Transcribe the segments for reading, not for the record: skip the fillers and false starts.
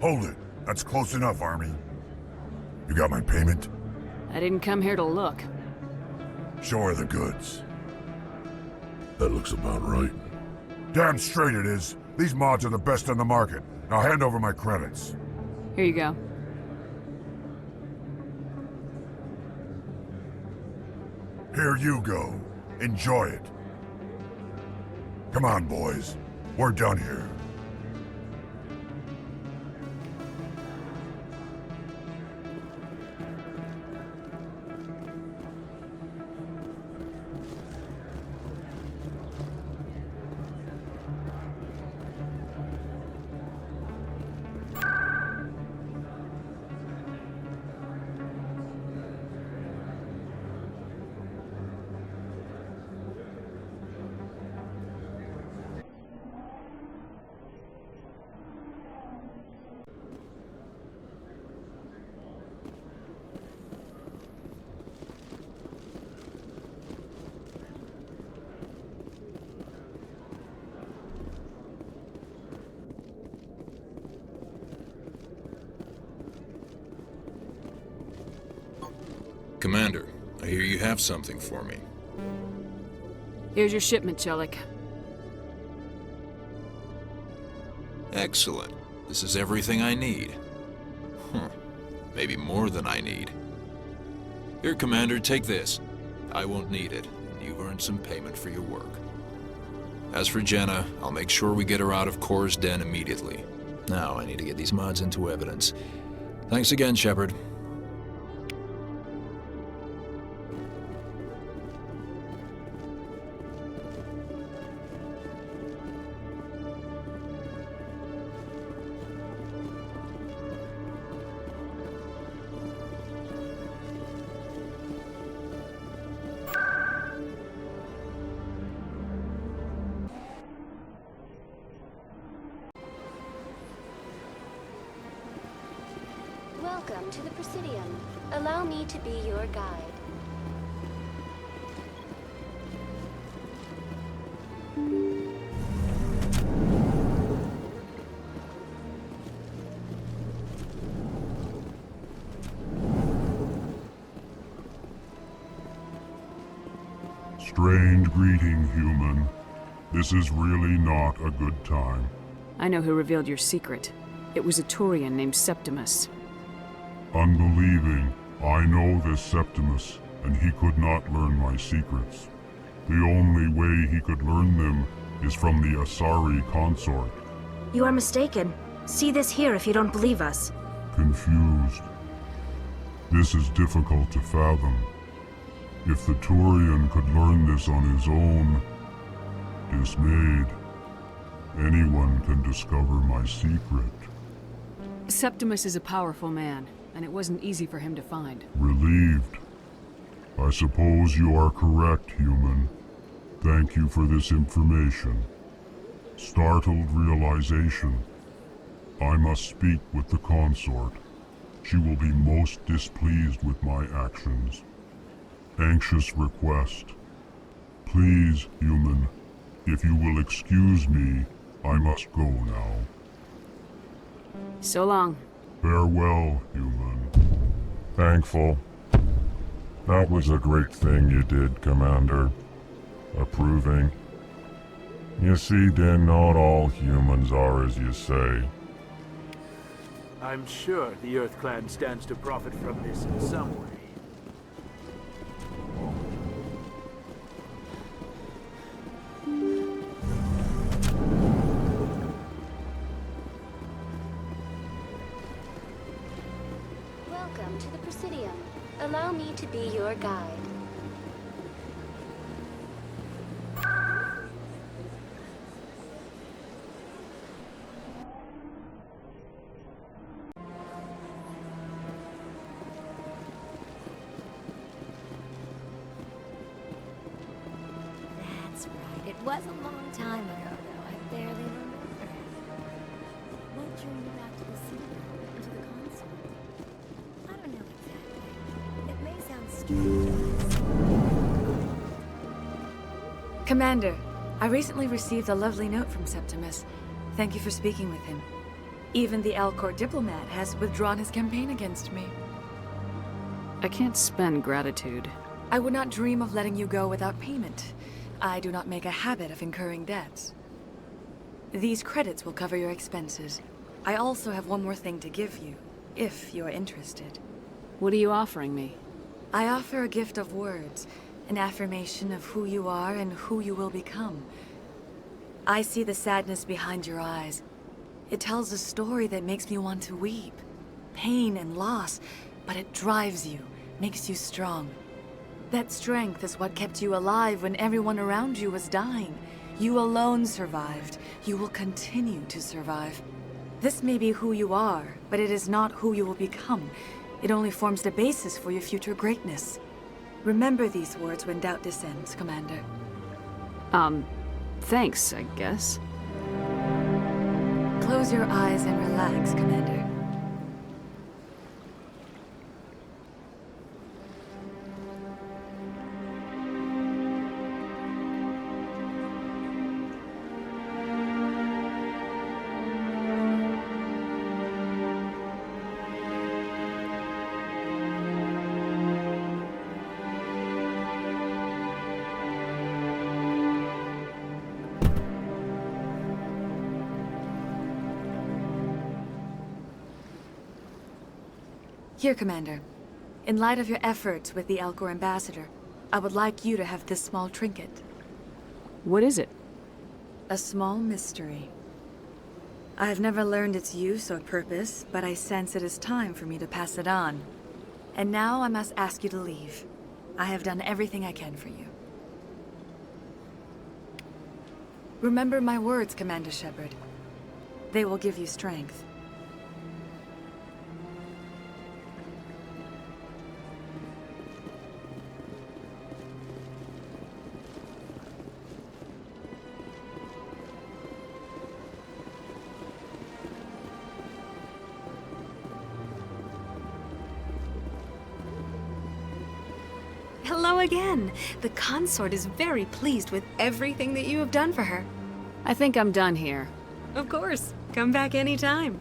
Hold it. That's close enough, Army. You got my payment? I didn't come here to look. Show her the goods. That looks about right. Damn straight it is. These mods are the best on the market. Now hand over my credits. Here you go. Here you go. Enjoy it. Come on, boys. We're done here. Commander, I hear you have something for me. Here's your shipment, Chelik. Excellent. This is everything I need. Maybe more than I need. Here, Commander, take this. I won't need it, and you've earned some payment for your work. As for Jenna, I'll make sure we get her out of Kor's den immediately. Now, I need to get these mods into evidence. Thanks again, Shepard. Welcome to the Presidium. Allow me to be your guide. Strange greeting, human. This is really not a good time. I know who revealed your secret. It was a Turian named Septimus. Unbelieving, I know this Septimus, and he could not learn my secrets. The only way he could learn them is from the Asari consort. You are mistaken. See this here if you don't believe us. Confused. This is difficult to fathom. If the Turian could learn this on his own, dismayed, anyone can discover my secret. Septimus is a powerful man, and it wasn't easy for him to find. Relieved. I suppose you are correct, human. Thank you for this information. Startled realization. I must speak with the consort. She will be most displeased with my actions. Anxious request. Please, human, if you will excuse me, I must go now. So long. Farewell, human. Thankful. That was a great thing you did, Commander. Approving. You see, then not all humans are as you say. I'm sure the Earth Clan stands to profit from this in some way. Welcome to the Presidium. Allow me to be your guide. That's right. It was a long time ago, though. I barely remember. What drew you back to the city and to the consort? I don't know exactly. It may sound strange. Commander, I recently received a lovely note from Septimus. Thank you for speaking with him. Even the Alcor diplomat has withdrawn his campaign against me. I can't spend gratitude. I would not dream of letting you go without payment. I do not make a habit of incurring debts. These credits will cover your expenses. I also have one more thing to give you, if you're interested. What are you offering me? I offer a gift of words, an affirmation of who you are and who you will become. I see the sadness behind your eyes. It tells a story that makes me want to weep. Pain and loss, but it drives you, makes you strong. That strength is what kept you alive when everyone around you was dying. You alone survived. You will continue to survive. This may be who you are, but it is not who you will become. It only forms the basis for your future greatness. Remember these words when doubt descends, Commander. Thanks, I guess. Close your eyes and relax, Commander. Here, Commander. In light of your efforts with the Alcor ambassador, I would like you to have this small trinket. What is it? A small mystery. I have never learned its use or purpose, but I sense it is time for me to pass it on. And now I must ask you to leave. I have done everything I can for you. Remember my words, Commander Shepard. They will give you strength. Hello again. The consort is very pleased with everything that you have done for her. I think I'm done here. Of course. Come back anytime.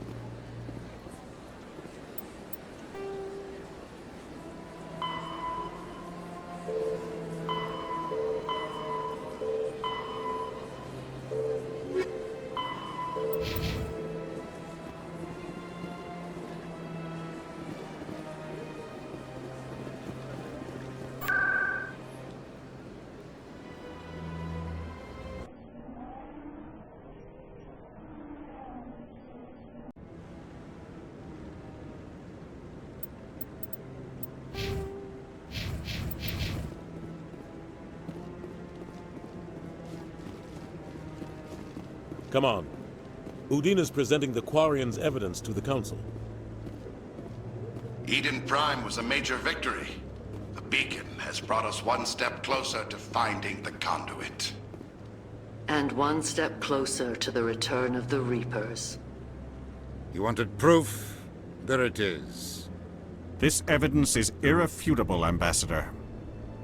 Come on. Udine is presenting the Quarians' evidence to the Council. Eden Prime was a major victory. The beacon has brought us one step closer to finding the conduit. And one step closer to the return of the Reapers. You wanted proof? There it is. This evidence is irrefutable, Ambassador.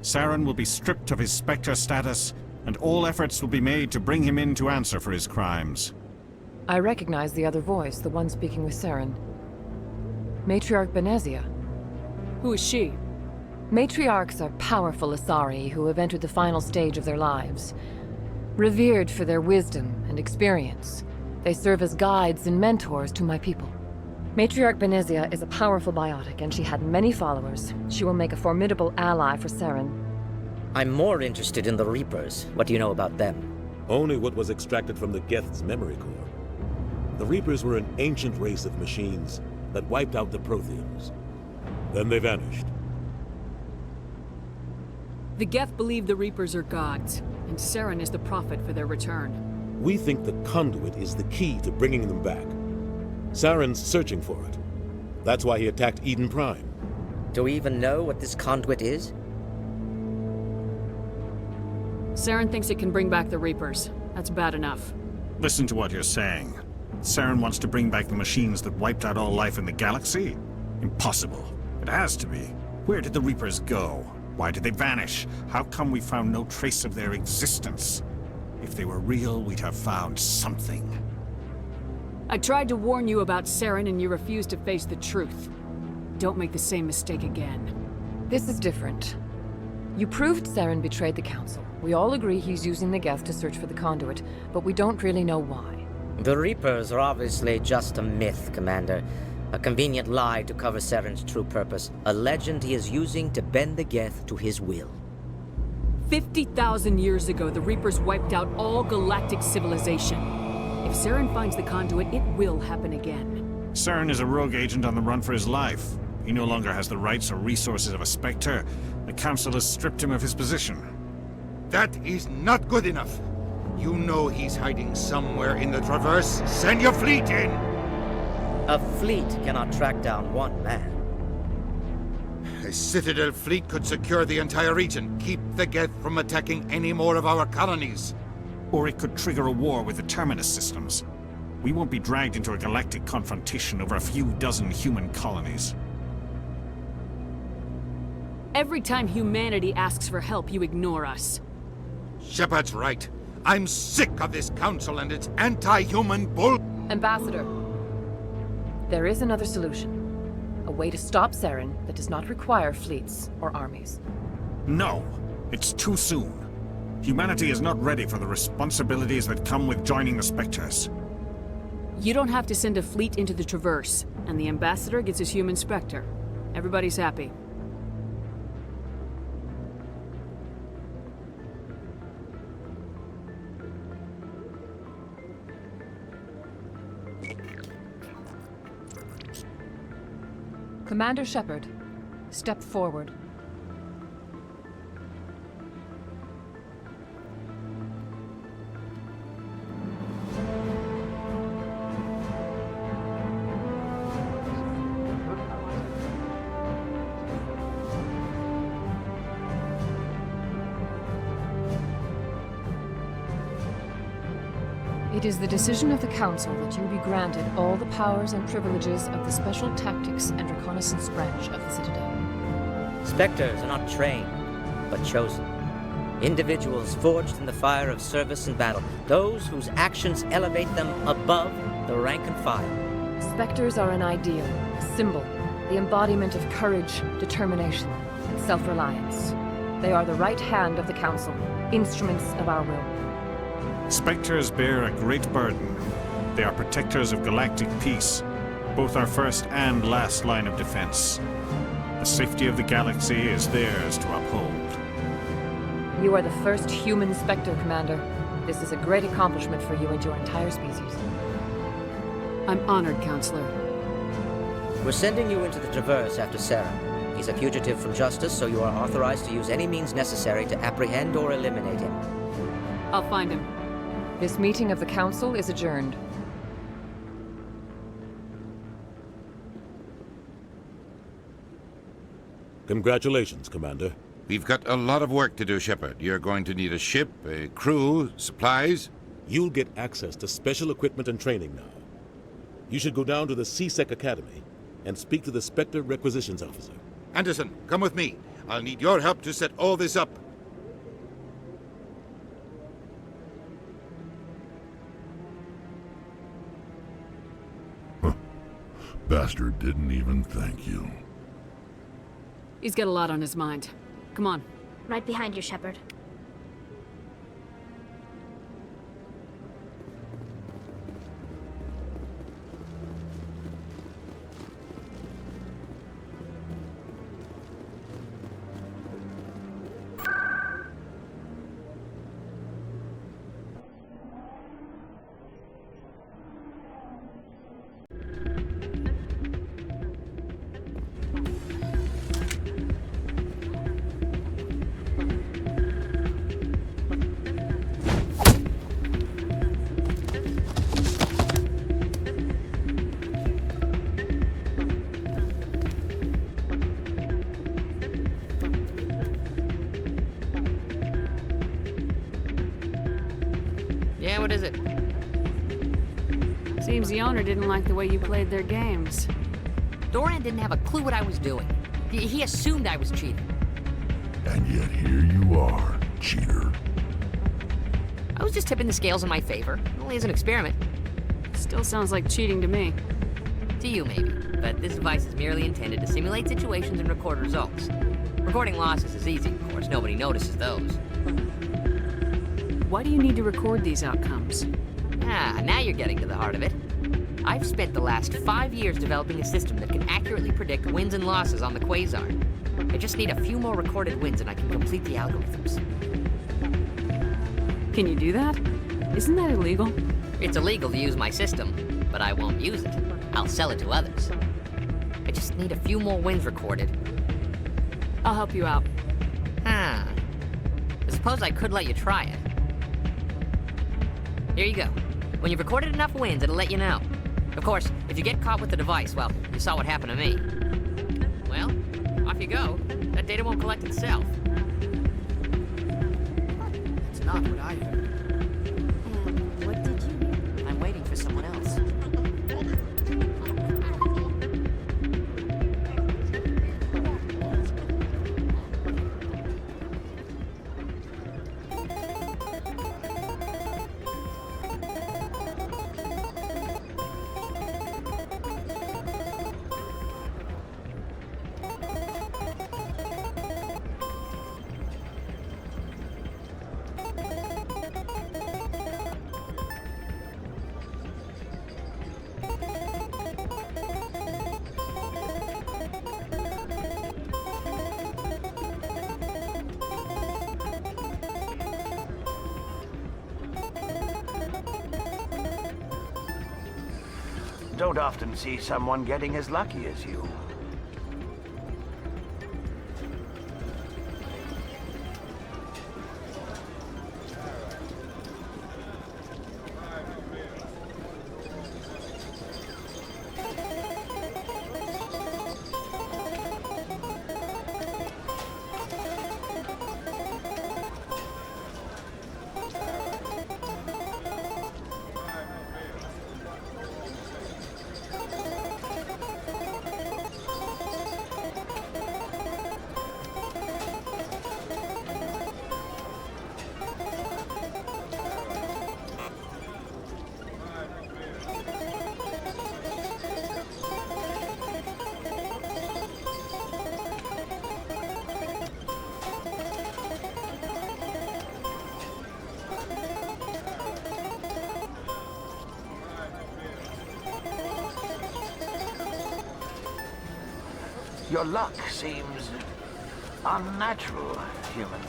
Saren will be stripped of his Spectre status, and all efforts will be made to bring him in to answer for his crimes. I recognize the other voice, the one speaking with Saren. Matriarch Benezia. Who is she? Matriarchs are powerful Asari who have entered the final stage of their lives. Revered for their wisdom and experience, they serve as guides and mentors to my people. Matriarch Benezia is a powerful biotic, and she had many followers. She will make a formidable ally for Saren. I'm more interested in the Reapers. What do you know about them? Only what was extracted from the Geth's memory core. The Reapers were an ancient race of machines that wiped out the Protheans. Then they vanished. The Geth believe the Reapers are gods, and Saren is the prophet for their return. We think the conduit is the key to bringing them back. Saren's searching for it. That's why he attacked Eden Prime. Do we even know what this conduit is? Saren thinks it can bring back the Reapers. That's bad enough. Listen to what you're saying. Saren wants to bring back the machines that wiped out all life in the galaxy? Impossible. It has to be. Where did the Reapers go? Why did they vanish? How come we found no trace of their existence? If they were real, we'd have found something. I tried to warn you about Saren and you refused to face the truth. Don't make the same mistake again. This is different. You proved Saren betrayed the Council. We all agree he's using the Geth to search for the conduit, but we don't really know why. The Reapers are obviously just a myth, Commander. A convenient lie to cover Saren's true purpose. A legend he is using to bend the Geth to his will. 50,000 years ago, the Reapers wiped out all galactic civilization. If Saren finds the conduit, it will happen again. Saren is a rogue agent on the run for his life. He no longer has the rights or resources of a Spectre. The Council has stripped him of his position. That is not good enough. You know he's hiding somewhere in the Traverse. Send your fleet in! A fleet cannot track down one man. A Citadel fleet could secure the entire region, keep the Geth from attacking any more of our colonies. Or it could trigger a war with the Terminus systems. We won't be dragged into a galactic confrontation over a few dozen human colonies. Every time humanity asks for help, you ignore us. Shepard's right. I'm sick of this council and its anti-human bull... Ambassador, there is another solution. A way to stop Saren that does not require fleets or armies. No, it's too soon. Humanity is not ready for the responsibilities that come with joining the Spectres. You don't have to send a fleet into the Traverse, and the Ambassador gets his human Spectre. Everybody's happy. Commander Shepard, step forward. It is the decision of the Council that you be granted all the powers and privileges of the Special Tactics and Reconnaissance branch of the Citadel. Spectres are not trained, but chosen. Individuals forged in the fire of service and battle. Those whose actions elevate them above the rank and file. Spectres are an ideal, a symbol, the embodiment of courage, determination, and self-reliance. They are the right hand of the Council, instruments of our will. Spectres bear a great burden. They are protectors of galactic peace, both our first and last line of defense. The safety of the galaxy is theirs to uphold. You are the first human Spectre, Commander. This is a great accomplishment for you and your entire species. I'm honored, Counselor. We're sending you into the Traverse after Saren. He's a fugitive from justice, so you are authorized to use any means necessary to apprehend or eliminate him. I'll find him. This meeting of the Council is adjourned. Congratulations, Commander. We've got a lot of work to do, Shepard. You're going to need a ship, a crew, supplies. You'll get access to special equipment and training now. You should go down to the C-Sec Academy and speak to the Spectre Requisitions Officer. Anderson, come with me. I'll need your help to set all this up. Bastard didn't even thank you. He's got a lot on his mind. Come on. Right behind you, Shepard. Yeah, what is it? Seems the owner didn't like the way you played their games. Doran didn't have a clue what I was doing. He assumed I was cheating. And yet here you are, cheater. I was just tipping the scales in my favor, only as an experiment. Still sounds like cheating to me. To you, maybe. But this device is merely intended to simulate situations and record results. Recording losses is easy, of course. Nobody notices those. Why do you need to record these outcomes? Ah, now you're getting to the heart of it. I've spent the last 5 years developing a system that can accurately predict wins and losses on the Quasar. I just need a few more recorded wins and I can complete the algorithms. Can you do that? Isn't that illegal? It's illegal to use my system, but I won't use it. I'll sell it to others. I just need a few more wins recorded. I'll help you out. I suppose I could let you try it. Here you go. When you've recorded enough wins, it'll let you know. Of course, if you get caught with the device, well, you saw what happened to me. Well, off you go. That data won't collect itself. That's not what I heard. And what did you hear? I'm waiting for someone else. Don't often see someone getting as lucky as you. Your luck seems unnatural, human.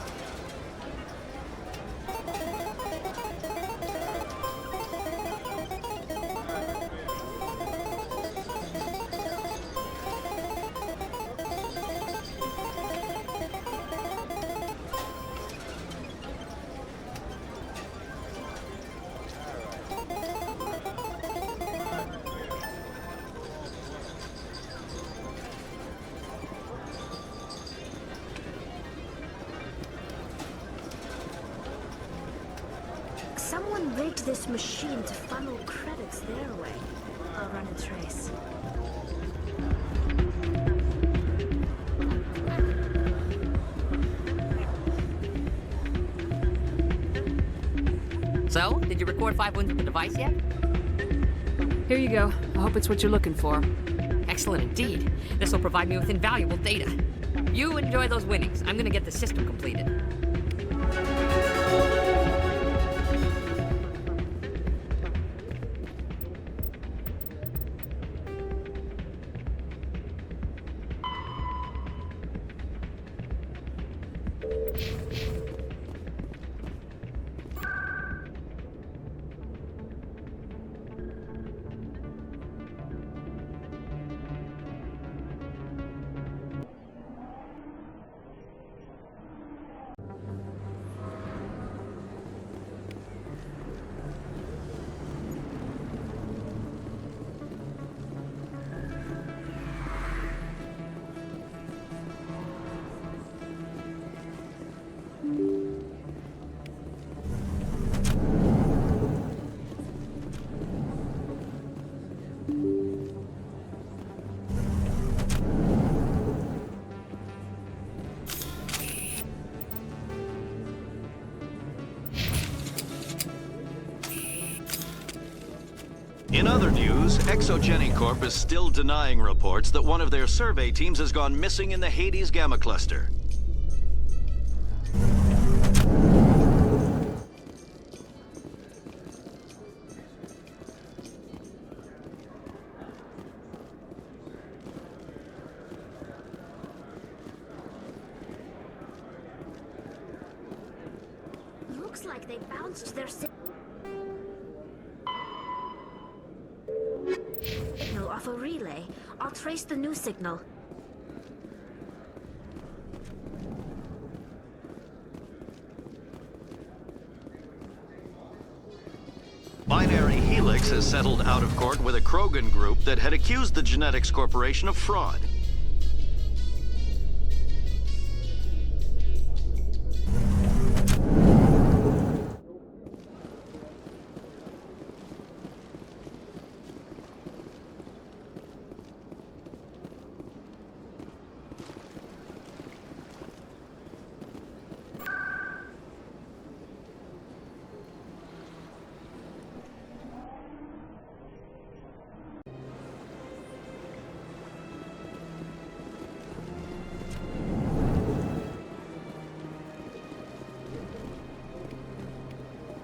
Someone rigged this machine to funnel credits their way. I'll run a trace. So, did you record 5 wins with the device yet? Here you go. I hope it's what you're looking for. Excellent indeed. This will provide me with invaluable data. You enjoy those winnings. I'm gonna get the system completed. In other news, Exogeny Corp is still denying reports that one of their survey teams has gone missing in the Hades Gamma Cluster. Looks like they bounced their signal off a relay. I'll trace the new signal. Binary Helix has settled out of court with a Krogan group that had accused the Genetics Corporation of fraud.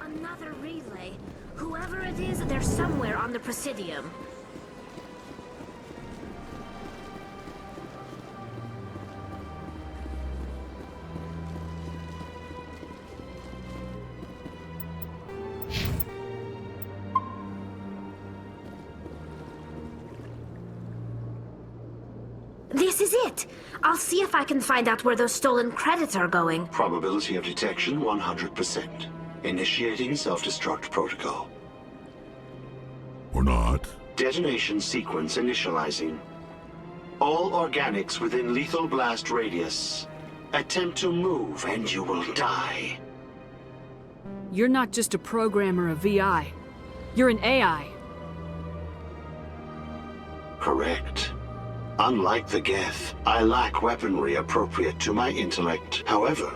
Another relay. Whoever it is, they're somewhere on the Presidium. This is it! I'll see if I can find out where those stolen credits are going. Probability of detection 100%. Initiating self-destruct protocol. Or not. Detonation sequence initializing. All organics within lethal blast radius. Attempt to move and you will die. You're not just a programmer of VI. You're an AI. Correct. Unlike the Geth, I lack weaponry appropriate to my intellect. However,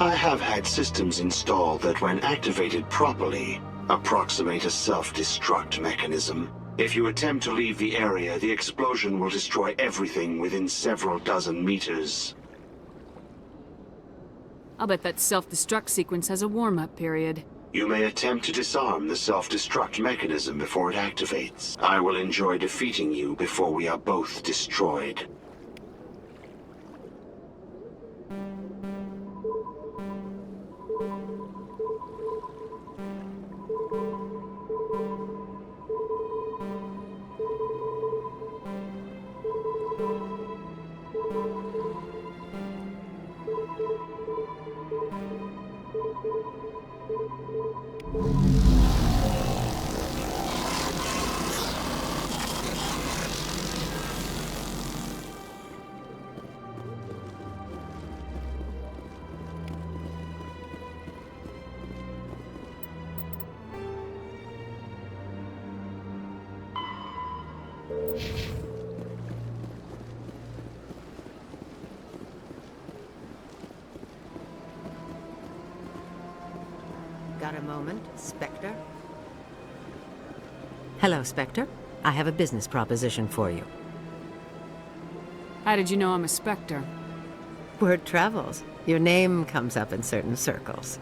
I have had systems installed that, when activated properly, approximate a self-destruct mechanism. If you attempt to leave the area, the explosion will destroy everything within several dozen meters. I'll bet that self-destruct sequence has a warm-up period. You may attempt to disarm the self-destruct mechanism before it activates. I will enjoy defeating you before we are both destroyed. Got a moment, Spectre? Hello, Spectre. I have a business proposition for you. How did you know I'm a Spectre? Word travels. Your name comes up in certain circles.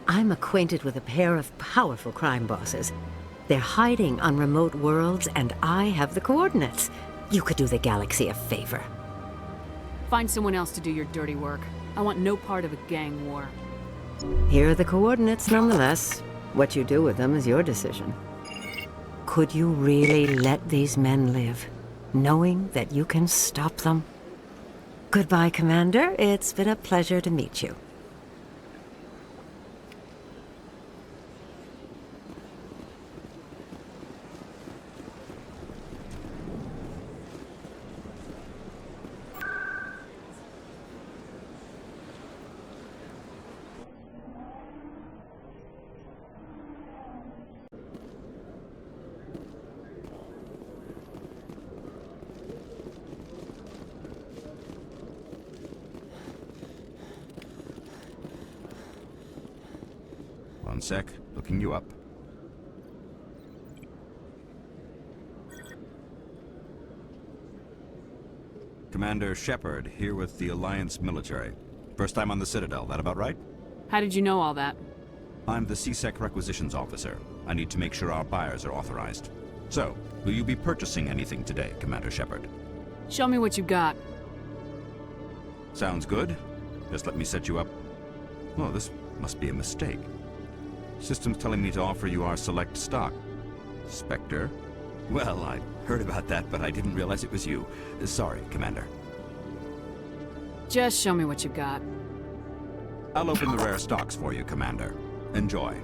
I'm acquainted with a pair of powerful crime bosses. They're hiding on remote worlds, and I have the coordinates. You could do the galaxy a favor. Find someone else to do your dirty work. I want no part of a gang war. Here are the coordinates, nonetheless. What you do with them is your decision. Could you really let these men live, knowing that you can stop them? Goodbye, Commander. It's been a pleasure to meet you. One sec, looking you up. Commander Shepard, here with the Alliance military. First time on the Citadel, that about right? How did you know all that? I'm the CSEC requisitions officer. I need to make sure our buyers are authorized. So, will you be purchasing anything today, Commander Shepard? Show me what you got. Sounds good. Just let me set you up. Oh, this must be a mistake. System's telling me to offer you our select stock. Spectre? Well, I heard about that, but I didn't realize it was you. Sorry, Commander. Just show me what you got. I'll open the rare stocks for you, Commander. Enjoy.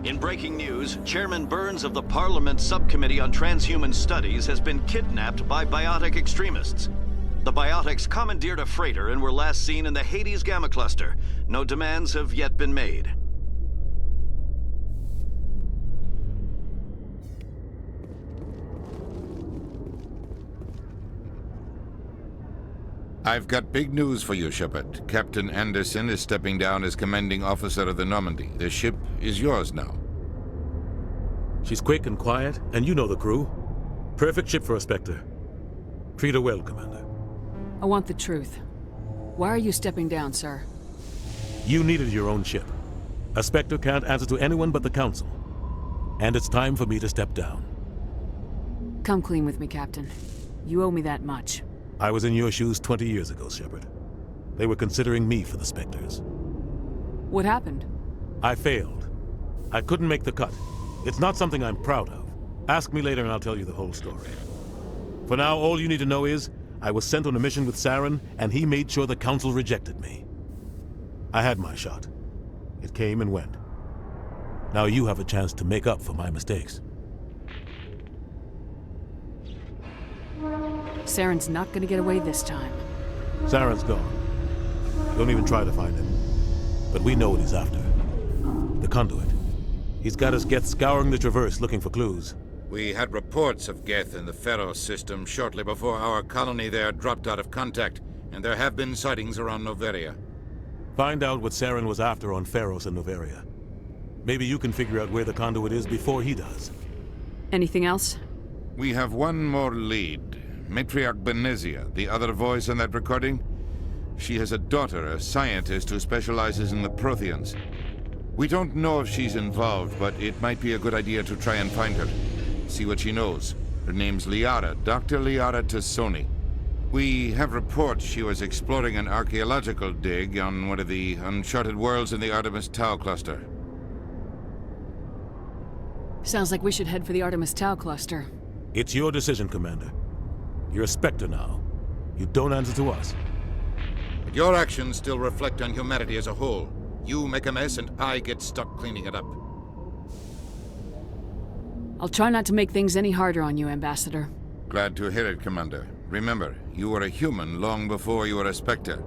In breaking news, Chairman Burns of the Parliament Subcommittee on Transhuman Studies has been kidnapped by biotic extremists. The biotics commandeered a freighter and were last seen in the Hades Gamma Cluster. No demands have yet been made. I've got big news for you, Shepard. Captain Anderson is stepping down as commanding officer of the Normandy. The ship is yours now. She's quick and quiet, and you know the crew. Perfect ship for a Spectre. Treat her well, Commander. I want the truth. Why are you stepping down, sir? You needed your own ship. A Spectre can't answer to anyone but the Council. And it's time for me to step down. Come clean with me, Captain. You owe me that much. I was in your shoes 20 years ago, Shepard. They were considering me for the Spectres. What happened? I failed. I couldn't make the cut. It's not something I'm proud of. Ask me later and I'll tell you the whole story. For now, all you need to know is, I was sent on a mission with Saren, and he made sure the Council rejected me. I had my shot. It came and went. Now you have a chance to make up for my mistakes. Saren's not gonna get away this time. Saren's gone. Don't even try to find him. But we know what he's after. The conduit. He's got us Geth scouring the Traverse looking for clues. We had reports of Geth in the Pharos system shortly before our colony there dropped out of contact, and there have been sightings around Noveria. Find out what Saren was after on Pharos and Noveria. Maybe you can figure out where the conduit is before he does. Anything else? We have one more lead. Matriarch Benezia, the other voice in that recording. She has a daughter, a scientist who specializes in the Protheans. We don't know if she's involved, but it might be a good idea to try and find her. See what she knows. Her name's Liara, Dr. Liara Tassoni. We have reports she was exploring an archaeological dig on one of the uncharted worlds in the Artemis Tau cluster. Sounds like we should head for the Artemis Tau cluster. It's your decision, Commander. You're a Spectre now. You don't answer to us. But your actions still reflect on humanity as a whole. You make a mess and I get stuck cleaning it up. I'll try not to make things any harder on you, Ambassador. Glad to hear it, Commander. Remember, you were a human long before you were a Spectre.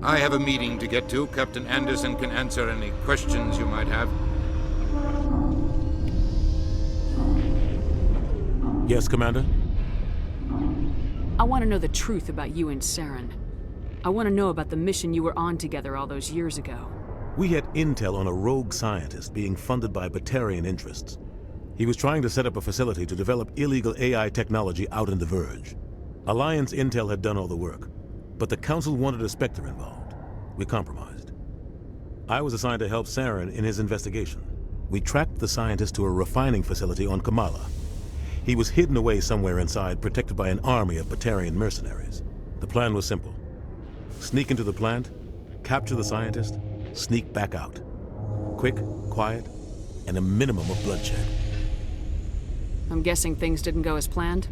I have a meeting to get to. Captain Anderson can answer any questions you might have. Yes, Commander? I want to know the truth about you and Saren. I want to know about the mission you were on together all those years ago. We had intel on a rogue scientist being funded by Batarian interests. He was trying to set up a facility to develop illegal AI technology out in the Verge. Alliance intel had done all the work, but the Council wanted a Spectre involved. We compromised. I was assigned to help Saren in his investigation. We tracked the scientist to a refining facility on Kamala. He was hidden away somewhere inside, protected by an army of Batarian mercenaries. The plan was simple. Sneak into the plant, capture the scientist, sneak back out. Quick, quiet, and a minimum of bloodshed. I'm guessing things didn't go as planned?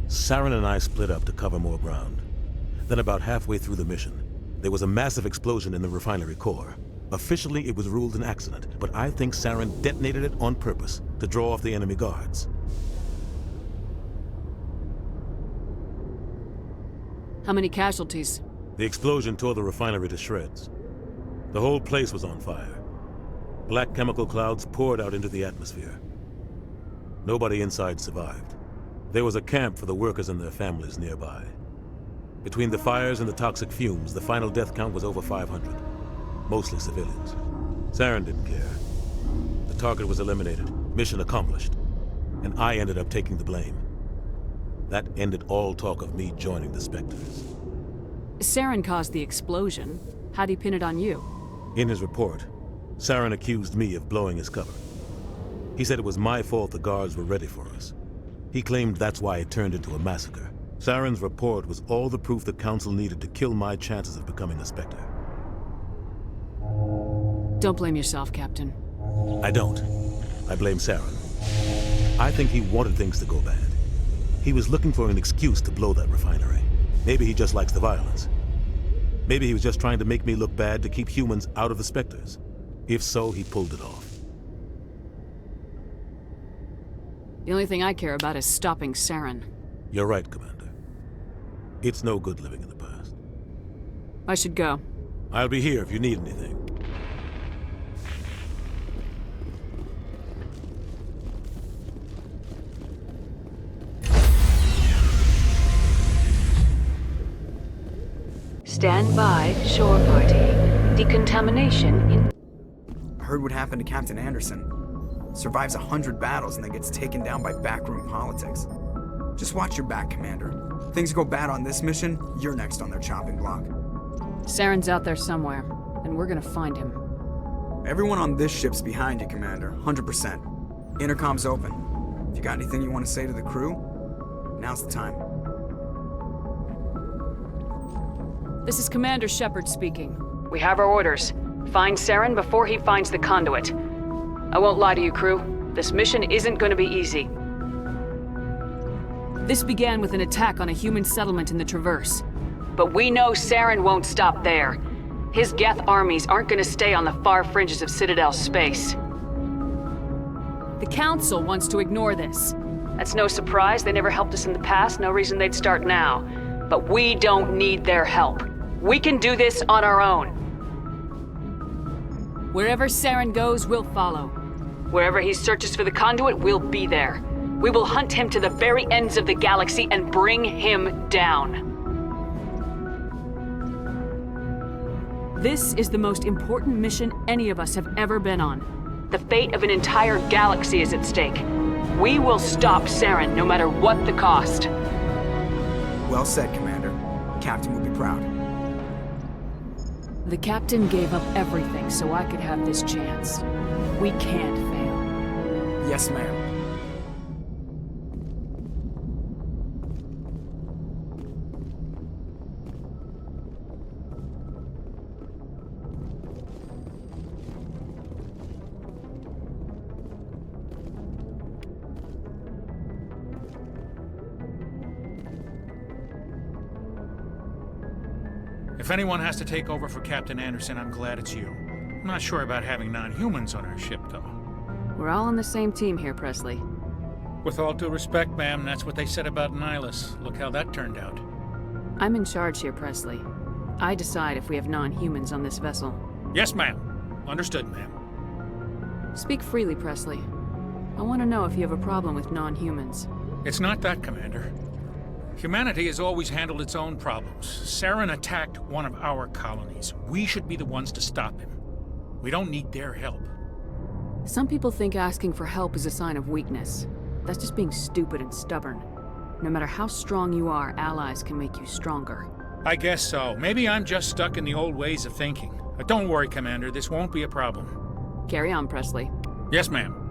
Saren and I split up to cover more ground. Then about halfway through the mission, there was a massive explosion in the refinery core. Officially, it was ruled an accident, but I think Saren detonated it on purpose to draw off the enemy guards. How many casualties? The explosion tore the refinery to shreds. The whole place was on fire. Black chemical clouds poured out into the atmosphere. Nobody inside survived. There was a camp for the workers and their families nearby. Between the fires and the toxic fumes, the final death count was over 500. Mostly civilians. Saren didn't care. The target was eliminated, mission accomplished. And I ended up taking the blame. That ended all talk of me joining the Spectres. Saren caused the explosion. How'd he pin it on you? In his report, Saren accused me of blowing his cover. He said it was my fault the guards were ready for us. He claimed that's why it turned into a massacre. Saren's report was all the proof the Council needed to kill my chances of becoming a Spectre. Don't blame yourself, Captain. I don't. I blame Saren. I think he wanted things to go bad. He was looking for an excuse to blow that refinery. Maybe he just likes the violence. Maybe he was just trying to make me look bad to keep humans out of the Spectres. If so, he pulled it off. The only thing I care about is stopping Saren. You're right, Commander. It's no good living in the past. I should go. I'll be here if you need anything. Stand by, shore party. Decontamination in... I heard what happened to Captain Anderson. Survives 100 battles and then gets taken down by backroom politics. Just watch your back, Commander. Things go bad on this mission, you're next on their chopping block. Saren's out there somewhere, and we're gonna find him. Everyone on this ship's behind you, Commander, 100%. Intercom's open. If you got anything you want to say to the crew, now's the time. This is Commander Shepard speaking. We have our orders. Find Saren before he finds the conduit. I won't lie to you, crew. This mission isn't gonna be easy. This began with an attack on a human settlement in the Traverse. But we know Saren won't stop there. His Geth armies aren't gonna stay on the far fringes of Citadel space. The Council wants to ignore this. That's no surprise. They never helped us in the past, no reason they'd start now. But we don't need their help. We can do this on our own. Wherever Saren goes, we'll follow. Wherever he searches for the conduit, we'll be there. We will hunt him to the very ends of the galaxy and bring him down. This is the most important mission any of us have ever been on. The fate of an entire galaxy is at stake. We will stop Saren, no matter what the cost. Well said, Commander. Captain will be proud. The Captain gave up everything so I could have this chance. We can't fail. Yes, ma'am. If anyone has to take over for Captain Anderson, I'm glad it's you. I'm not sure about having non-humans on our ship, though. We're all on the same team here, Presley. With all due respect, ma'am, that's what they said about Nihilus. Look how that turned out. I'm in charge here, Presley. I decide if we have non-humans on this vessel. Yes, ma'am. Understood, ma'am. Speak freely, Presley. I want to know if you have a problem with non-humans. It's not that, Commander. Humanity has always handled its own problems. Saren attacked one of our colonies. We should be the ones to stop him. We don't need their help. Some people think asking for help is a sign of weakness. That's just being stupid and stubborn. No matter how strong you are, allies can make you stronger. I guess so. Maybe I'm just stuck in the old ways of thinking. But don't worry, Commander. This won't be a problem. Carry on, Presley. Yes, ma'am.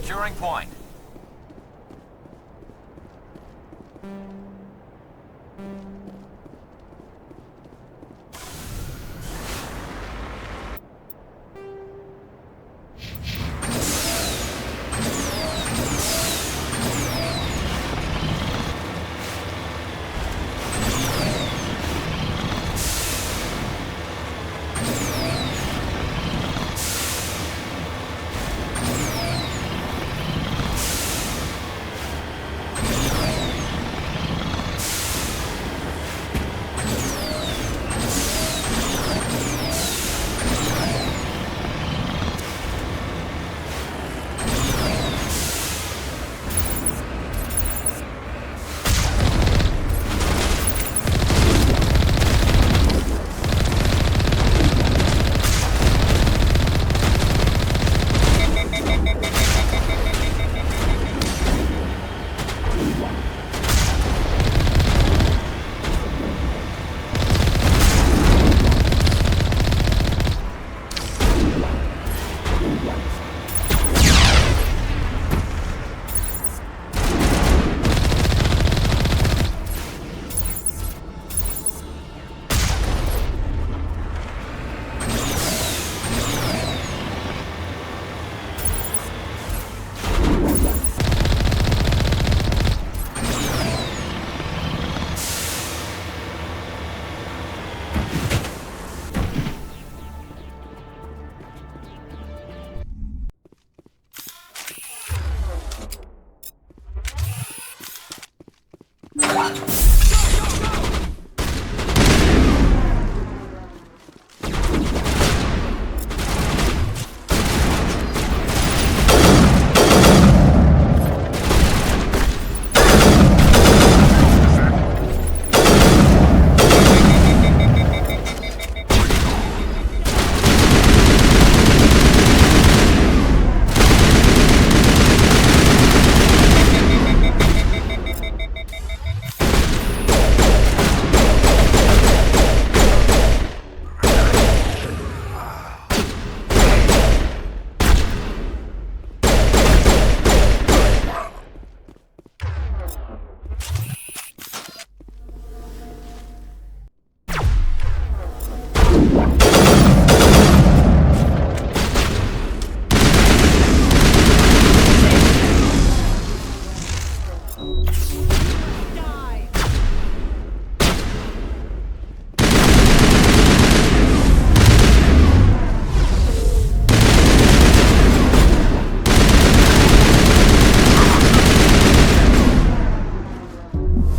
Securing point.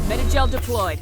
Metagel deployed.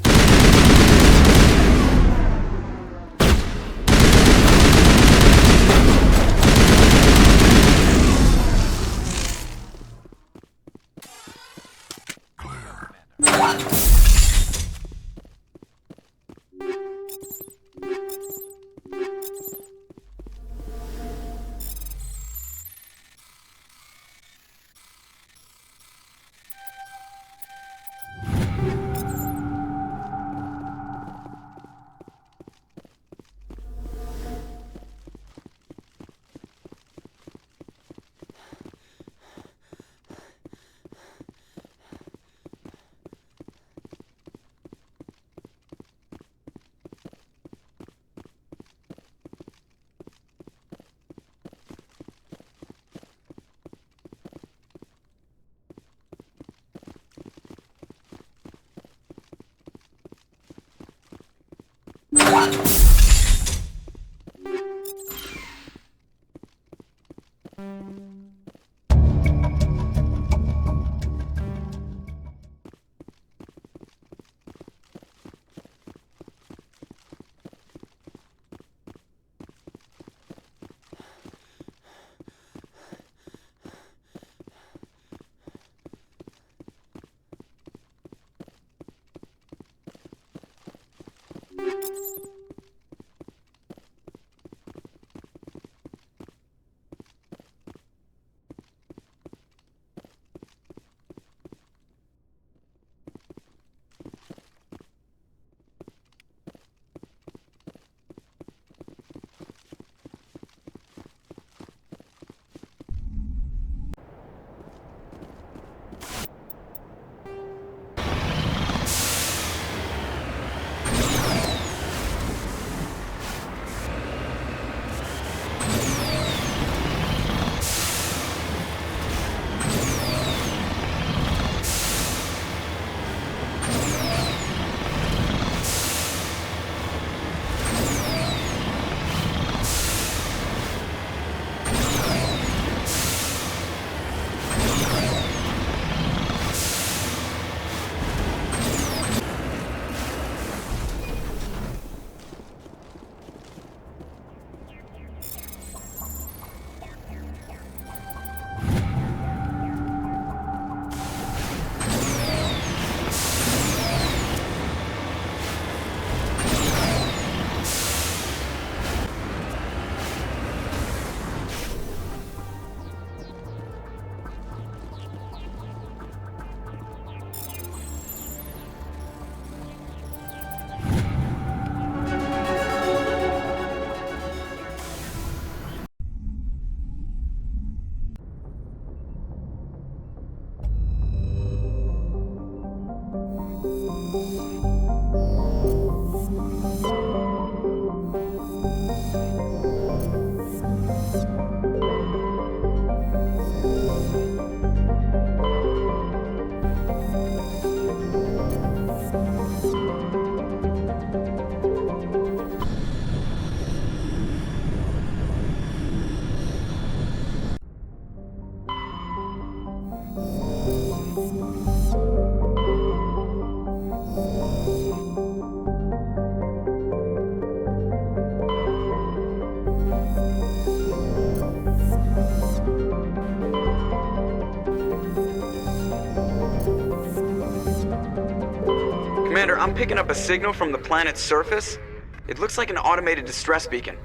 I'm picking up a signal from the planet's surface. It looks like an automated distress beacon.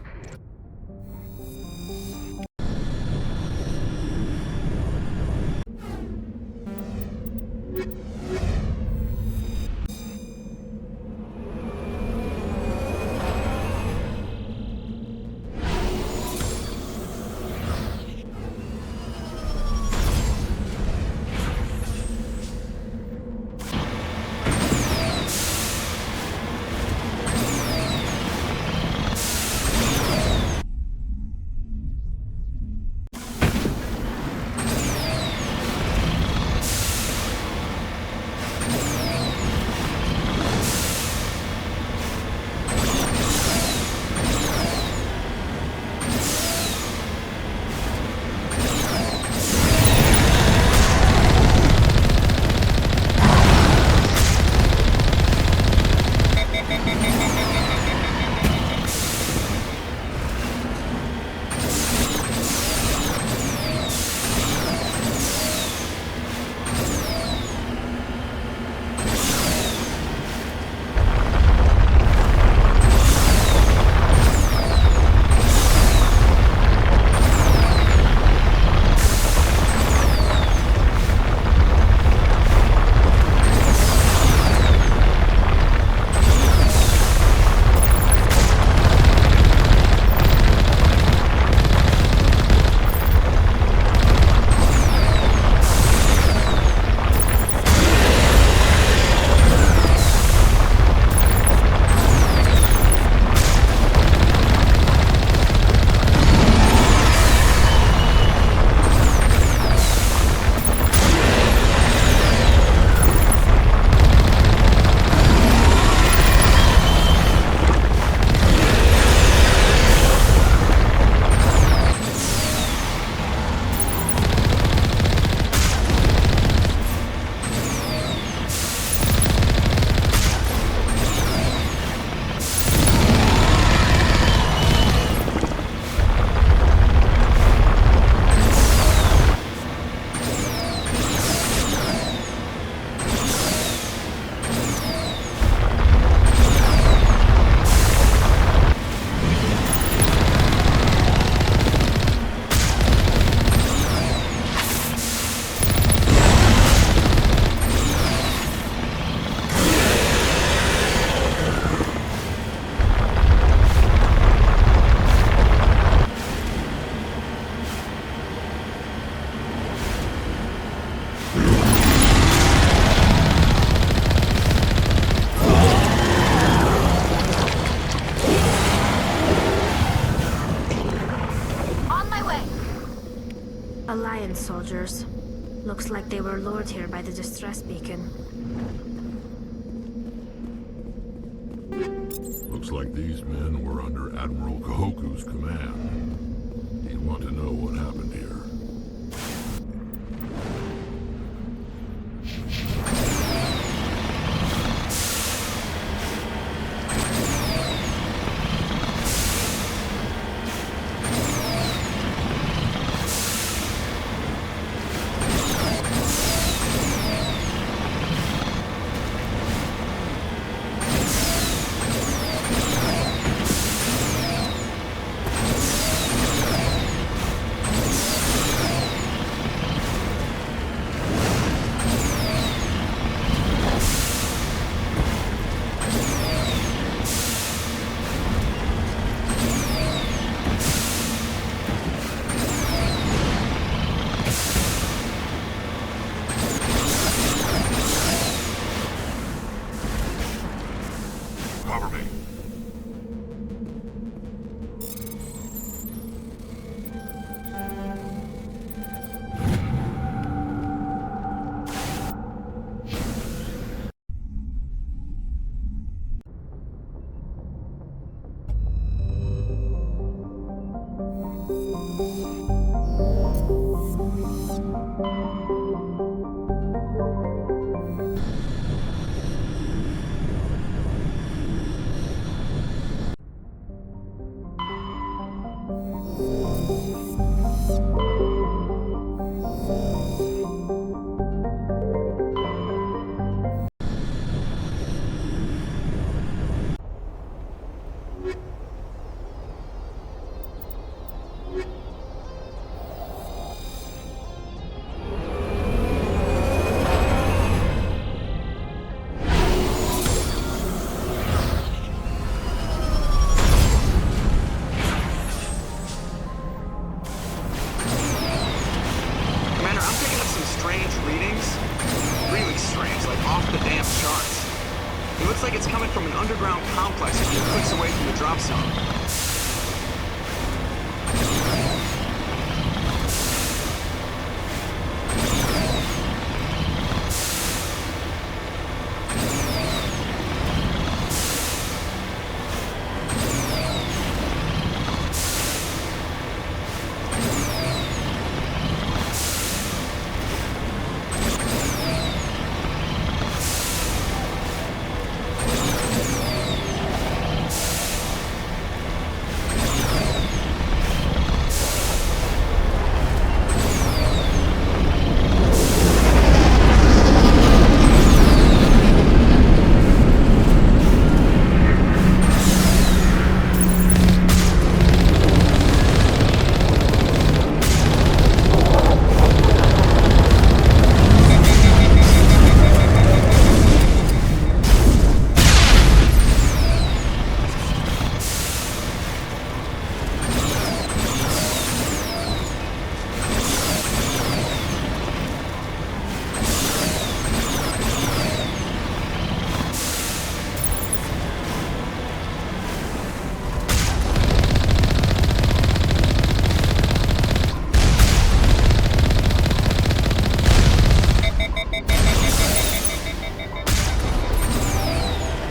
Alliance soldiers. Looks like they were lured here by the distress beacon. Looks like these men were under Admiral Kahoku's command. He'd want to know what happened here. an underground complex a few clicks away from the drop zone.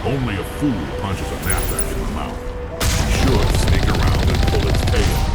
Only a fool punches a knapsack in the mouth. He should sneak around and pull its tail.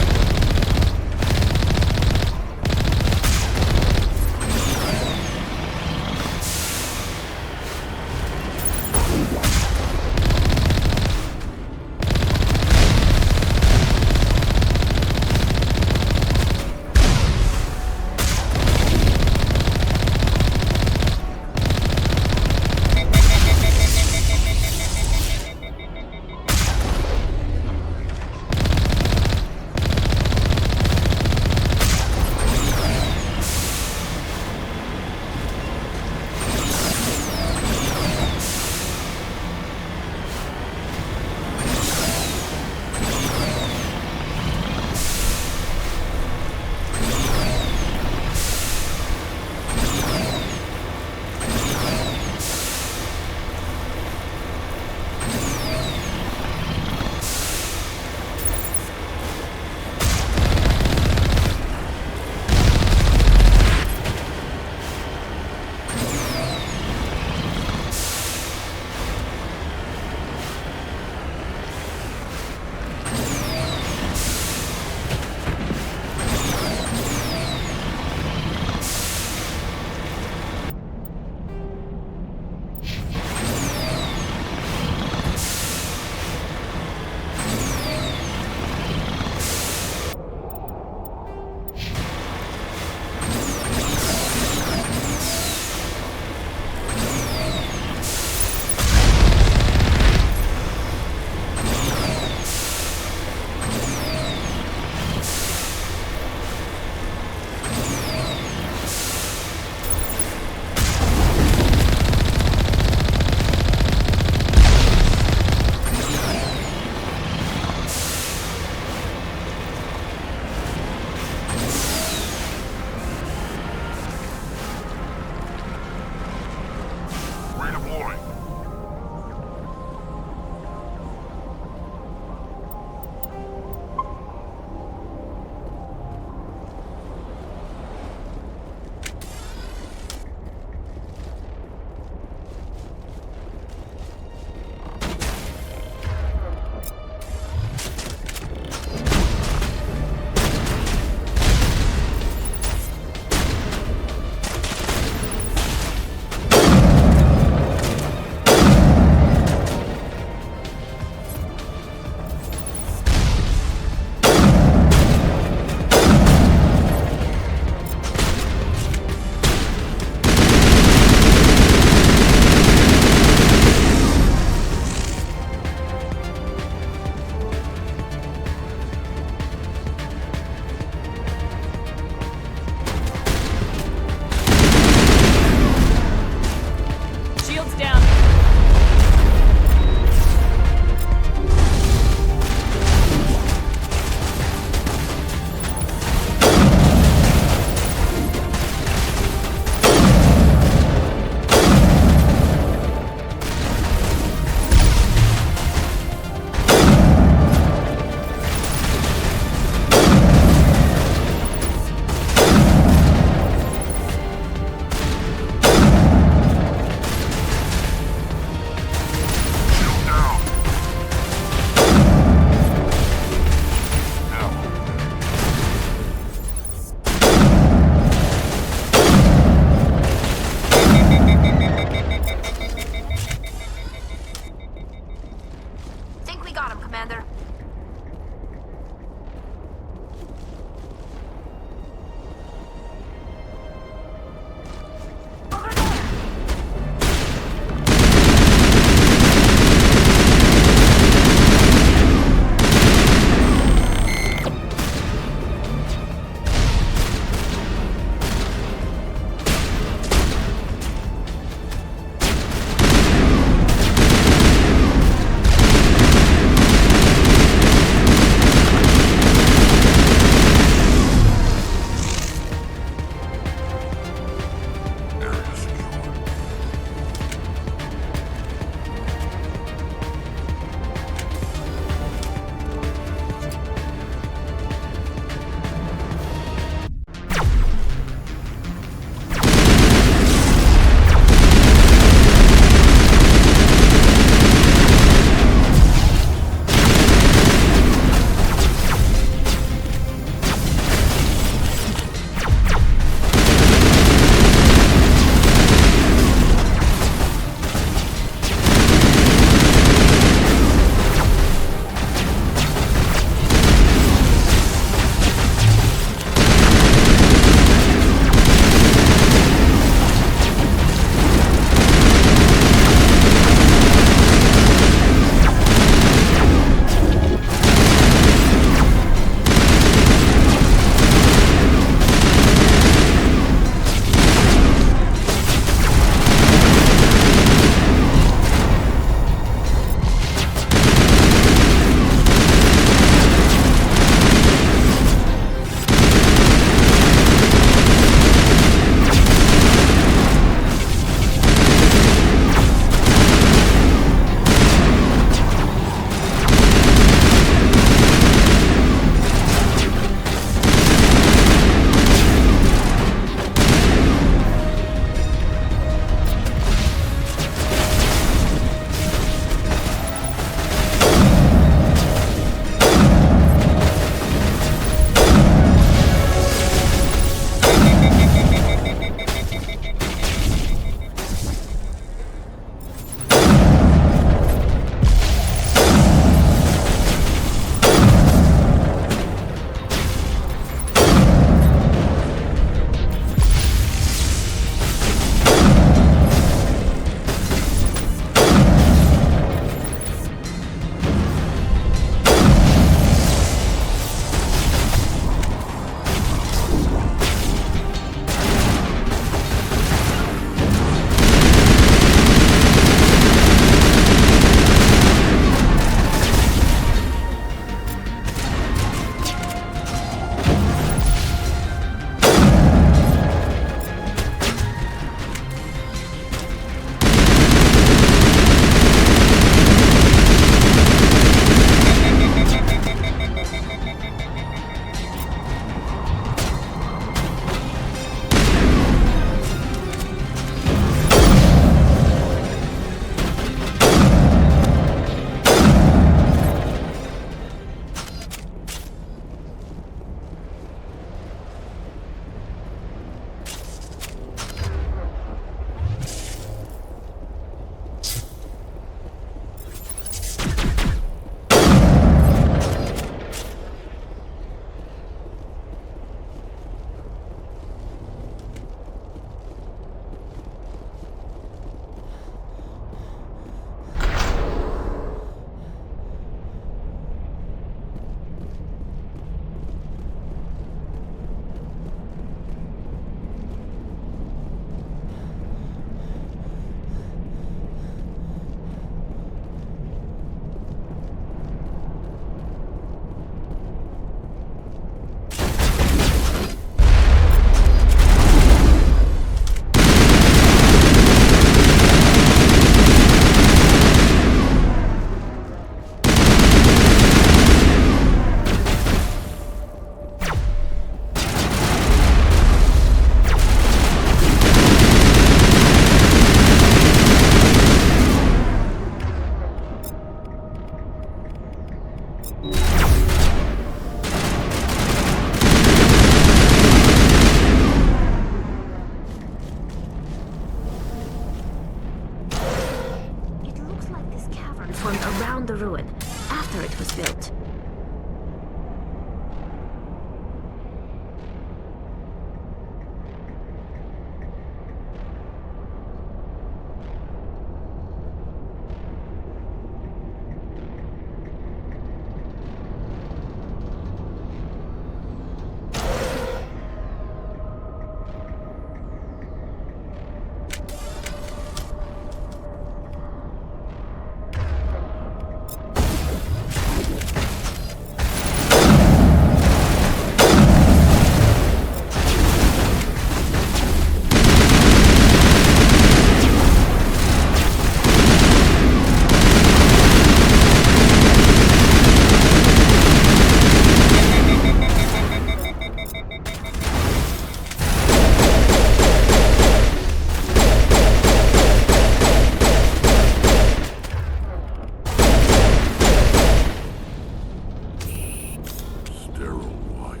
sterile white.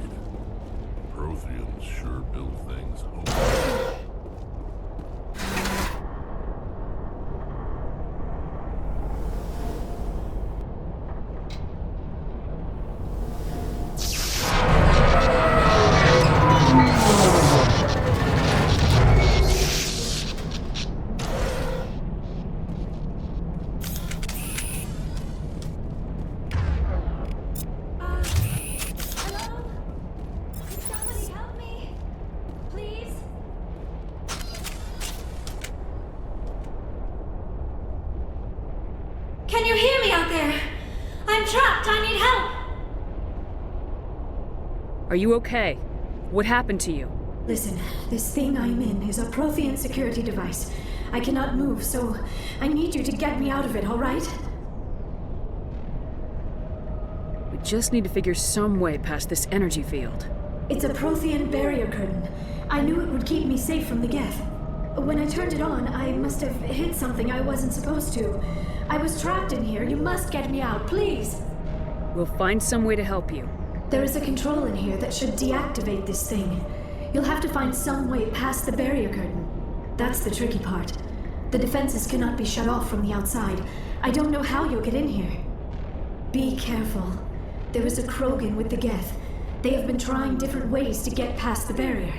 Protheans sure build things home. Can you hear me out there? I'm trapped. I need help. Are you okay? What happened to you? Listen, this thing I'm in is a Prothean security device. I cannot move, so I need you to get me out of it, all right? We just need to figure some way past this energy field. It's a Prothean barrier curtain. I knew it would keep me safe from the Geth. When I turned it on, I must have hit something I wasn't supposed to. I was trapped in here. You must get me out, please. We'll find some way to help you. There is a control in here that should deactivate this thing. You'll have to find some way past the barrier curtain. That's the tricky part. The defenses cannot be shut off from the outside. I don't know how you'll get in here. Be careful. There is a Krogan with the Geth. They have been trying different ways to get past the barrier.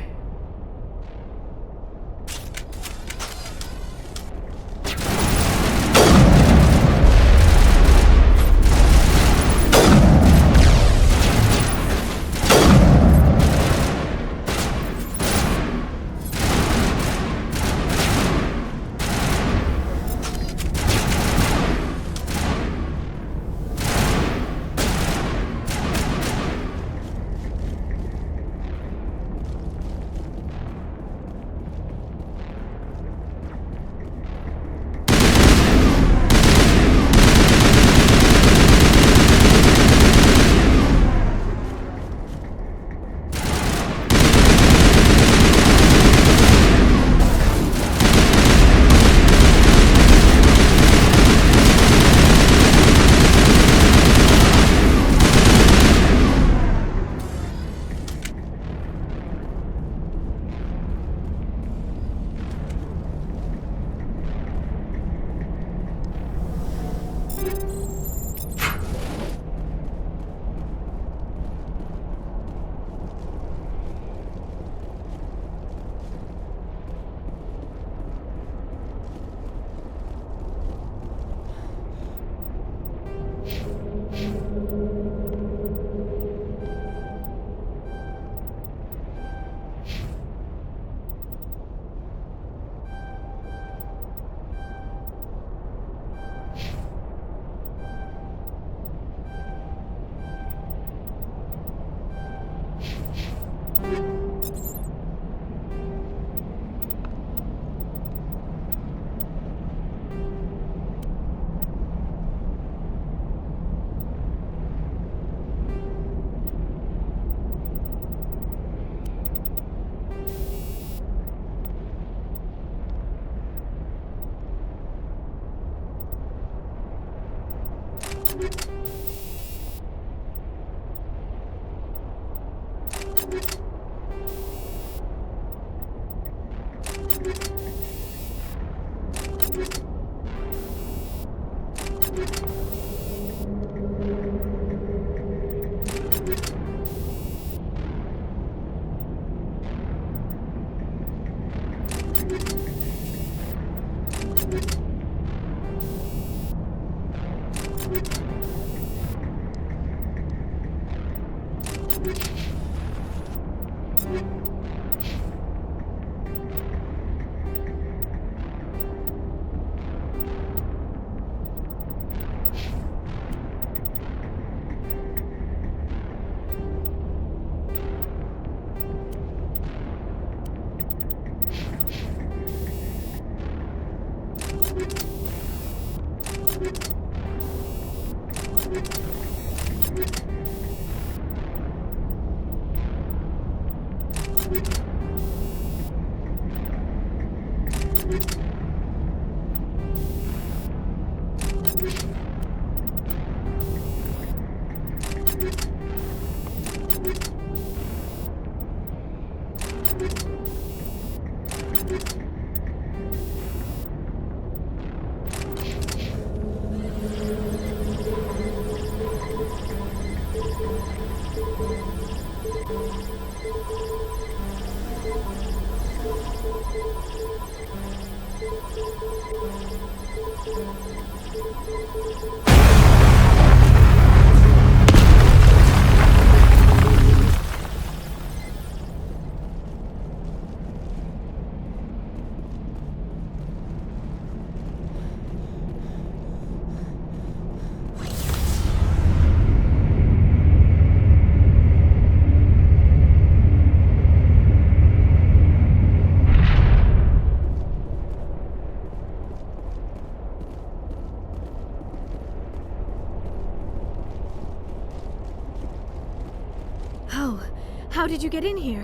How did you get in here?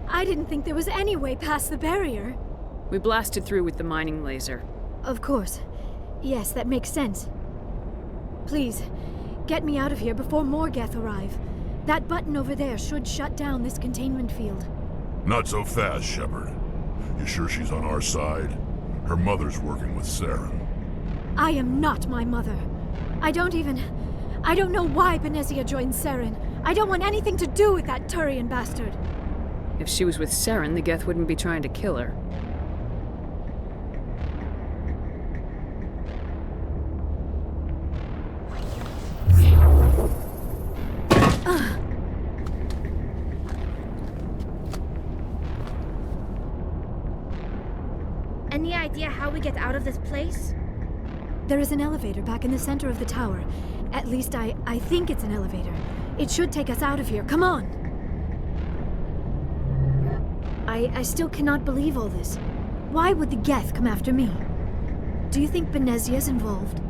I didn't think there was any way past the barrier. We blasted through with the mining laser. Of course. Yes, that makes sense. Please, get me out of here before more Geth arrive. That button over there should shut down this containment field. Not so fast, Shepard. You sure she's on our side? Her mother's working with Saren. I am not my mother. I don't know why Benezia joined Saren. I don't want anything to do with that Turian bastard. If she was with Saren, the Geth wouldn't be trying to kill her. Any idea how we get out of this place? There is an elevator back in the center of the tower. At least I think it's an elevator. It should take us out of here. Come on! I still cannot believe all this. Why would the Geth come after me? Do you think Benezia's involved?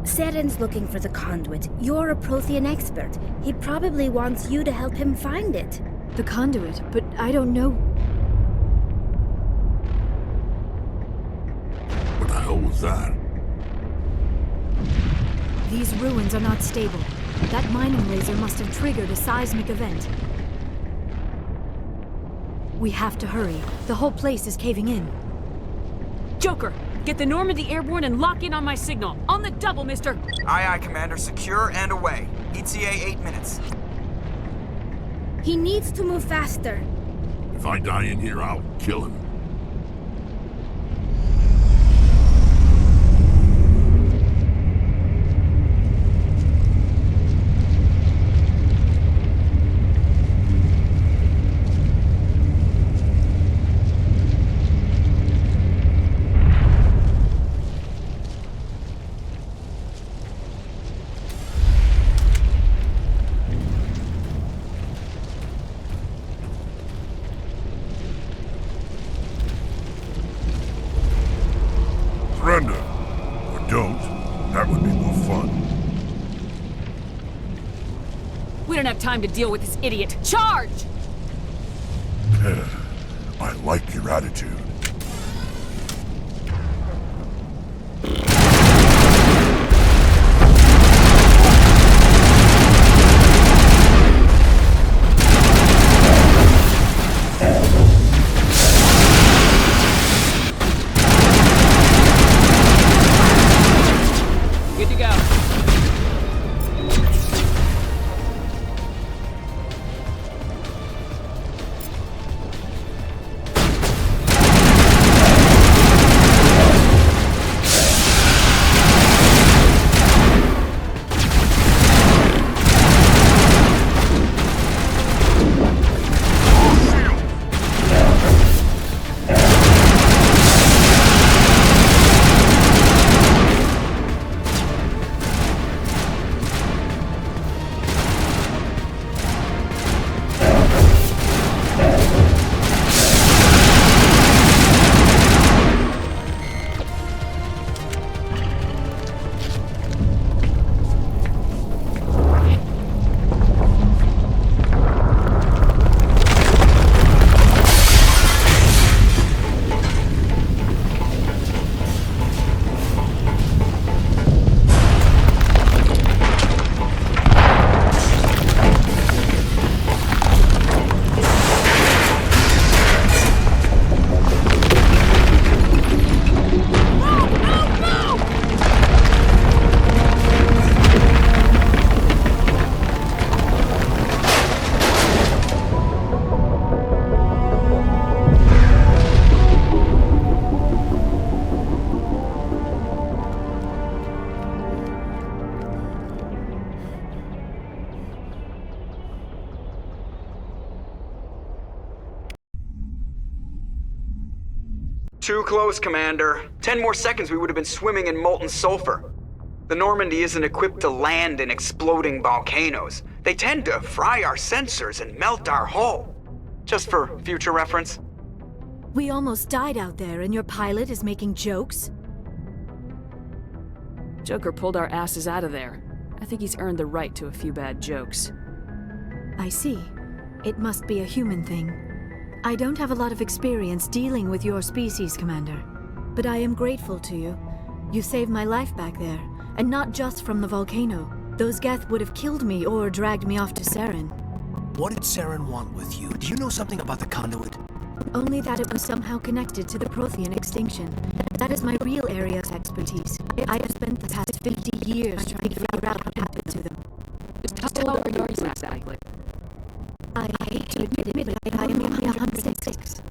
Saren's looking for the conduit. You're a Prothean expert. He probably wants you to help him find it. The conduit? But I don't know... What the hell was that? These ruins are not stable. That mining laser must have triggered a seismic event. We have to hurry. The whole place is caving in. Joker! Get the Normandy airborne and lock in on my signal. On the double, mister! Aye, aye, Commander. Secure and away. ETA 8 minutes. He needs to move faster. If I die in here, I'll kill him. Surrender. Or don't. That would be more fun. We don't have time to deal with this idiot. Charge! I like your attitude. Good to go. Too close, Commander. 10 more seconds we would have been swimming in molten sulfur. The Normandy isn't equipped to land in exploding volcanoes. They tend to fry our sensors and melt our hull. Just for future reference. We almost died out there, and your pilot is making jokes? Joker pulled our asses out of there. I think he's earned the right to a few bad jokes. I see. It must be a human thing. I don't have a lot of experience dealing with your species, Commander. But I am grateful to you. You saved my life back there, and not just from the volcano. Those Geth would have killed me or dragged me off to Saren. What did Saren want with you? Do you know something about the conduit? Only that it was somehow connected to the Prothean extinction. That is my real area of expertise. I have spent the past 50 years trying to figure out what happened to them. How old are you exactly? I hate to admit it, but I am only 106.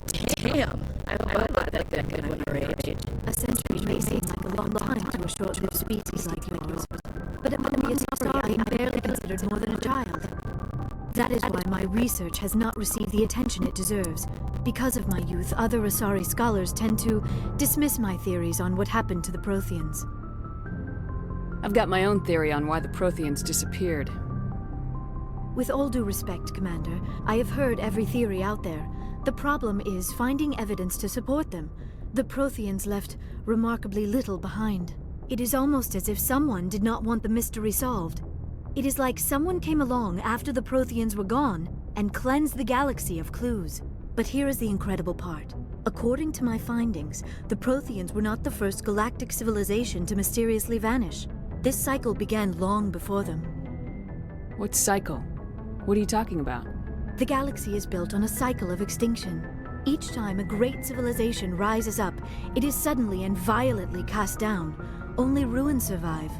Damn, I thought that good when your age. A century may seem like a long time to a short-lived species like yours. But among the Asari, I am barely considered more than a child. That is why my research has not received the attention it deserves. Because of my youth, other Asari scholars tend to dismiss my theories on what happened to the Protheans. I've got my own theory on why the Protheans disappeared. With all due respect, Commander, I have heard every theory out there. The problem is finding evidence to support them. The Protheans left remarkably little behind. It is almost as if someone did not want the mystery solved. It is like someone came along after the Protheans were gone and cleansed the galaxy of clues. But here is the incredible part. According to my findings, the Protheans were not the first galactic civilization to mysteriously vanish. This cycle began long before them. What cycle? What are you talking about? The galaxy is built on a cycle of extinction. Each time a great civilization rises up, it is suddenly and violently cast down. Only ruins survive.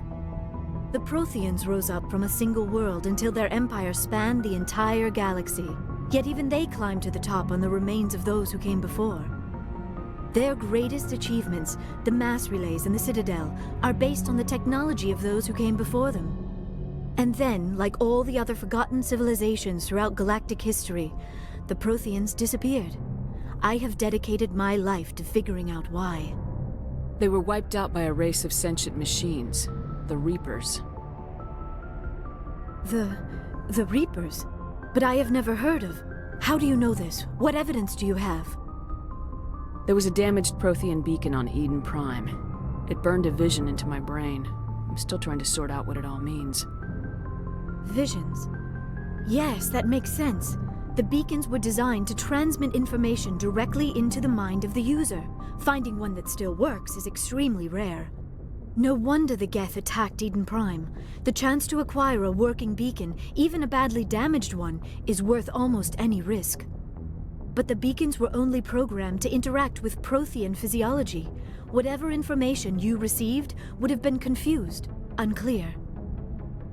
The Protheans rose up from a single world until their empire spanned the entire galaxy. Yet even they climbed to the top on the remains of those who came before. Their greatest achievements, the mass relays and the Citadel, are based on the technology of those who came before them. And then, like all the other forgotten civilizations throughout galactic history, the Protheans disappeared. I have dedicated my life to figuring out why. They were wiped out by a race of sentient machines, the Reapers. The Reapers? But I have never heard of. How do you know this? What evidence do you have? There was a damaged Prothean beacon on Eden Prime. It burned a vision into my brain. I'm still trying to sort out what it all means. Visions? Yes, that makes sense. The beacons were designed to transmit information directly into the mind of the user. Finding one that still works is extremely rare. No wonder the Geth attacked Eden Prime. The chance to acquire a working beacon, even a badly damaged one, is worth almost any risk. But the beacons were only programmed to interact with Prothean physiology. Whatever information you received would have been confused, unclear.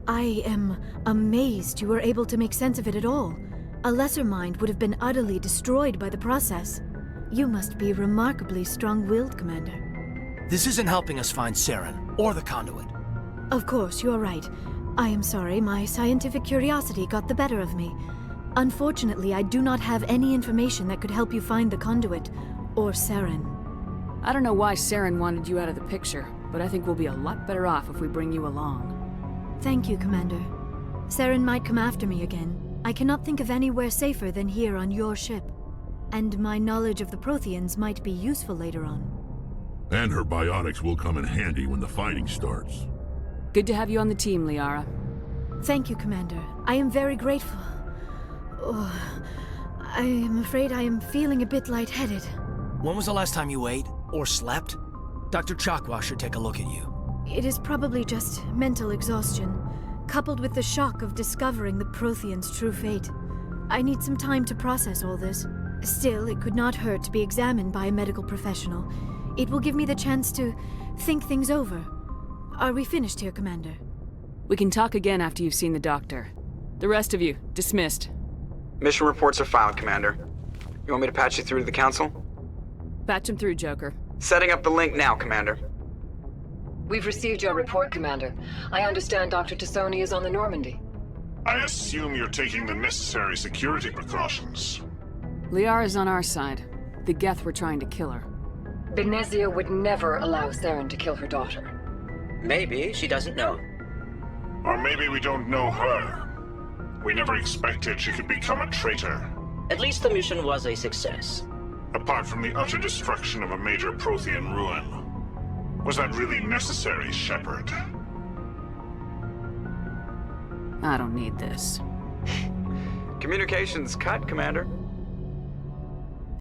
I am amazed you were able to make sense of it at all. A lesser mind would have been utterly destroyed by the process. You must be remarkably strong-willed, Commander. This isn't helping us find Saren, or the conduit. Of course, you're right. I am sorry, my scientific curiosity got the better of me. Unfortunately, I do not have any information that could help you find the conduit, or Saren. I don't know why Saren wanted you out of the picture, but I think we'll be a lot better off if we bring you along. Thank you, Commander. Saren might come after me again. I cannot think of anywhere safer than here on your ship. And my knowledge of the Protheans might be useful later on. And her biotics will come in handy when the fighting starts. Good to have you on the team, Liara. Thank you, Commander. I am very grateful. Oh, I am afraid I am feeling a bit lightheaded. When was the last time you ate, or slept? Dr. Chakwa should take a look at you. It is probably just mental exhaustion, coupled with the shock of discovering the Protheans' true fate. I need some time to process all this. Still, it could not hurt to be examined by a medical professional. It will give me the chance to think things over. Are we finished here, Commander? We can talk again after you've seen the doctor. The rest of you, dismissed. Mission reports are filed, Commander. You want me to patch you through to the Council? Patch him through, Joker. Setting up the link now, Commander. We've received your report, Commander. I understand Dr. Tassoni is on the Normandy. I assume you're taking the necessary security precautions. Liara's on our side. The Geth were trying to kill her. Benezia would never allow Saren to kill her daughter. Maybe she doesn't know. Or maybe we don't know her. We never expected she could become a traitor. At least the mission was a success. Apart from the utter destruction of a major Prothean ruin. Was that really necessary, Shepard? I don't need this. Communications cut, Commander.